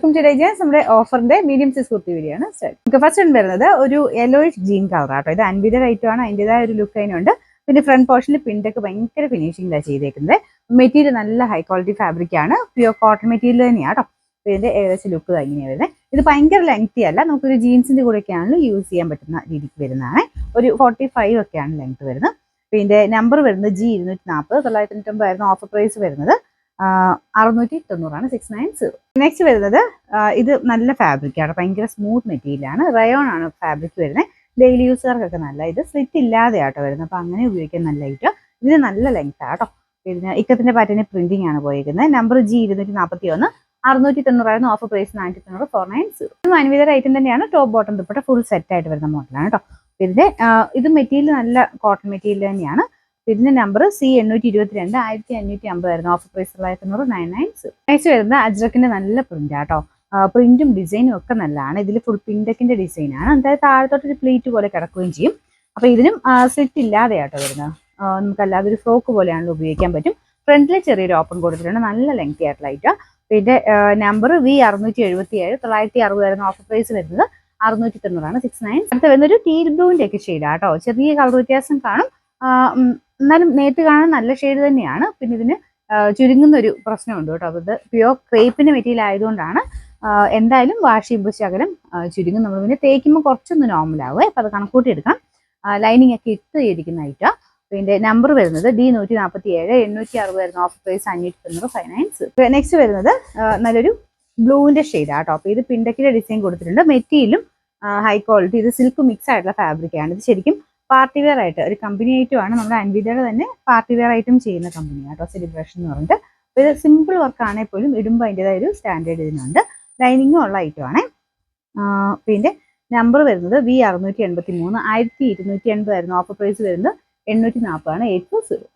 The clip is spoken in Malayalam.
നമ്മുടെ ഓഫറിന്റെ മീഡിയം സൈസ് കുർത്തി വീഡിയോ ആണ്. നമുക്ക് ഫസ്റ്റ് വരുന്നത് ഒരു യെല്ലോയിഷ് ജീൻ കളർ ആട്ടോ. ഇത് അൻവിയുടെ ഐറ്റം ആണ്. അതിൻ്റെതായ ഒരു ലുക്ക് അതിനുണ്ട്. പിന്നെ ഫ്രണ്ട് പോർഷനിൽ പിൻറ്റൊക്കെ ഭയങ്കര ഫിനിഷിംഗിലാണ് ചെയ്തേക്കുന്നത്. മെറ്റീരിയൽ നല്ല ഹൈ ക്വാളിറ്റി ഫാബ്രിക് ആണ്. പ്യുവർ കോട്ടൺ മെറ്റീരിയൽ തന്നെയാണ് കേട്ടോ. ഇതിന്റെ ഏകദേശം ലുക്ക് ഇങ്ങനെയാണ് വരുന്നത്. ഇത് ഭയങ്കര ലെങ്തി അല്ല, നമുക്കൊരു ജീൻസിന്റെ കൂടെയൊക്കെയാണെങ്കിലും യൂസ് ചെയ്യാൻ പറ്റുന്ന രീതിക്ക് വരുന്നതാണ്. ഒരു 45 ഒക്കെയാണ് ലെങ്ത് വരുന്നത്. പിന്നെ നമ്പർ വരുന്നത് G240, 990 ആയിരുന്നു ഓഫർ പ്രൈസ് വരുന്നത്. 690 690. നെക്സ്റ്റ് വരുന്നത് ഇത് നല്ല ഫാബ്രിക് ആണ്, ഭയങ്കര സ്മൂത്ത് മെറ്റീരിയൽ ആണ്. റയോൺ ആണ് ഫാബ്രിക് വരുന്നത്. ഡെയിലി യൂസുകാർക്കൊക്കെ നല്ല, ഇത് സ്ലിറ്റ് ഇല്ലാതെ ആട്ടോ വരുന്നത്, അപ്പൊ അങ്ങനെ ഉപയോഗിക്കാൻ നല്ല ഐറ്റം. ഇതിന് നല്ല ലെങ്ത് ആട്ടോ. പിന്നെ ഇക്കത്തിന്റെ പാറ്റേണിൽ പ്രിന്റിംഗ് ആണ് പോയിരിക്കുന്നത്. നമ്പർ G241, 690 ആയിരുന്നു ഓഫർ പ്രൈസ്. 990 490. ഇത് അൻവിതയുടെ ഐറ്റം തന്നെയാണ്. Top bottom dupatta full set ആയിട്ട് വരുന്ന മോഡലാണ് കേട്ടോ. പിന്നെ ഇത് മെറ്റീരിയൽ നല്ല കോട്ടൺ മെറ്റീരിയൽ തന്നെയാണ്. ഇതിന്റെ നമ്പർ C822, 1550 ആയിരുന്നു ഓഫർ പ്രൈസ്. 990. നെക്സ്റ്റ് വരുന്നത് അജ്രക്കിന്റെ നല്ല പ്രിന്റ് ആട്ടോ. പ്രിന്റും ഡിസൈനും ഒക്കെ നല്ലതാണ്. ഇതിൽ ഫുൾ പിൻഡക്കിന്റെ ഡിസൈൻ ആണ്. അതായത് താഴത്തോട്ടൊരു പ്ലീറ്റ് പോലെ കിടക്കുകയും ചെയ്യും. അപ്പൊ ഇതിനും സ്ലിറ്റ് ഇല്ലാതെ ആട്ടോ വരുന്നത്. നമുക്കല്ലാതെ ഒരു ഫ്രോക്ക് പോലെയാണല്ലോ ഉപയോഗിക്കാൻ പറ്റും. ഫ്രണ്ടിൽ ചെറിയൊരു ഓപ്പൺ കൊടുത്തിട്ടുണ്ട്. നല്ല ലെങ്തി ആയിട്ടുള്ള ഐറ്റം. പിന്നെ നമ്പർ V677, 960 ആയിരുന്നു ഓഫർ പ്രൈസ് വരുന്നത്. 690 690. അടുത്ത വരുന്നൊരു ടീൽ ബ്ലൂവിന്റെ ഒക്കെ ഷെയ്ഡ് ആട്ടോ. ചെറിയ കളർ വ്യത്യാസം കാണും, എന്നാലും നേരിട്ട് കാണാൻ നല്ല ഷെയ്ഡ് തന്നെയാണ്. പിന്നെ ഇതിന് ചുരുങ്ങുന്ന ഒരു പ്രശ്നമുണ്ട് കേട്ടോ. അത് പ്യുവർ ക്രേപ്പിന്റെ മെറ്റീരിയൽ ആയതുകൊണ്ടാണ്. എന്തായാലും വാഷ് ചെയ്യുമ്പോൾ ശകലം ചുരുങ്ങും. നമ്മൾ പിന്നെ തേക്കുമ്പോൾ കുറച്ചൊന്ന് നോർമൽ ആവുക. അപ്പൊ അത് കണക്കൂട്ടി എടുക്കാം. ലൈനിങ് ഒക്കെ ഇട്ട് ചെയ്തിരിക്കുന്ന ഐറ്റം. പിന്നെ നമ്പർ വരുന്നത് D147, 860 ആയിരുന്നു ഓഫർ പ്രൈസ്. 590 590. നെക്സ്റ്റ് വരുന്നത് നല്ലൊരു ബ്ലൂവിന്റെ ഷെയ്ഡ് ആട്ടോ. അപ്പൊ ഇത് പിൻഡക്കിന്റെ ഡിസൈൻ കൊടുത്തിട്ടുണ്ട്. മെറ്റീരിയലും ഹൈ ക്വാളിറ്റി, ഇത് സിൽക്ക് മിക്സ് ആയിട്ടുള്ള ഫാബ്രിക് ആണ്. ഇത് ശരിക്കും പാർട്ടി വെയർ ആയിട്ട് ഒരു കമ്പനി ഐറ്റം ആണ്. നമ്മുടെ അൻവിതയുടെ തന്നെ പാർട്ടി വെയർ ഐറ്റം ചെയ്യുന്ന കമ്പനി ആട്ടോ സെലിബ്രേഷൻ എന്ന് പറഞ്ഞിട്ട്. ഇത് സിമ്പിൾ വർക്ക് ആണെങ്കിൽ പോലും ഇടുമ്പോൾ അതിൻ്റെതായ ഒരു സ്റ്റാൻഡേർഡ് ഇതിനുണ്ട്. ലൈനിങ്ങും ഉള്ള ഐറ്റം ആണ്. പിന്നെ നമ്പർ വരുന്നത് V683, 1280 ആയിരുന്നു ഓഫർ പ്രൈസ് വരുന്നത്. 840 ആണ്. 840.